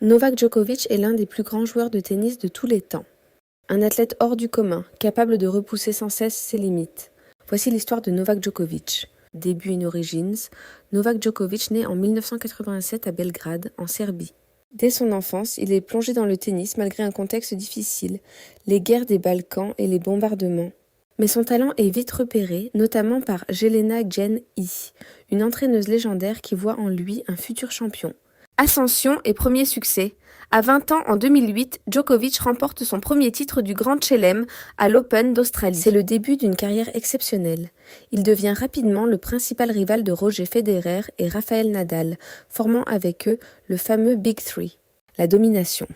Novak Djokovic est l'un des plus grands joueurs de tennis de tous les temps. Un athlète hors du commun, capable de repousser sans cesse ses limites. Voici l'histoire de Novak Djokovic. Début in origins, Novak Djokovic naît en 1987 à Belgrade, en Serbie. Dès son enfance, il est plongé dans le tennis malgré un contexte difficile, les guerres des Balkans et les bombardements. Mais son talent est vite repéré, notamment par Jelena Gen-i, une entraîneuse légendaire qui voit en lui un futur champion. Ascension et premier succès. À 20 ans, en 2008, Djokovic remporte son premier titre du Grand Chelem à l'Open d'Australie. C'est le début d'une carrière exceptionnelle. Il devient rapidement le principal rival de Roger Federer et Rafael Nadal, formant avec eux le fameux Big Three. La domination.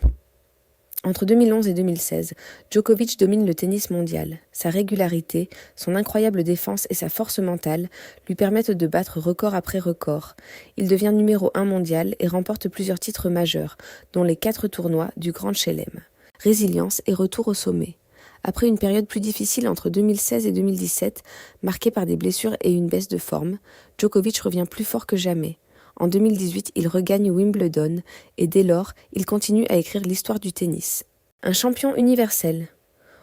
Entre 2011 et 2016, Djokovic domine le tennis mondial. Sa régularité, son incroyable défense et sa force mentale lui permettent de battre record après record. Il devient numéro 1 mondial et remporte plusieurs titres majeurs, dont les 4 tournois du Grand Chelem. Résilience et retour au sommet. Après une période plus difficile entre 2016 et 2017, marquée par des blessures et une baisse de forme, Djokovic revient plus fort que jamais. En 2018, il regagne Wimbledon et dès lors, il continue à écrire l'histoire du tennis. Un champion universel.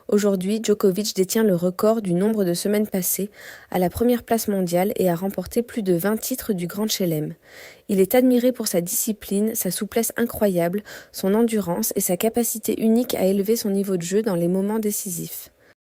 Aujourd'hui, Djokovic détient le record du nombre de semaines passées à la première place mondiale et a remporté plus de 20 titres du Grand Chelem. Il est admiré pour sa discipline, sa souplesse incroyable, son endurance et sa capacité unique à élever son niveau de jeu dans les moments décisifs.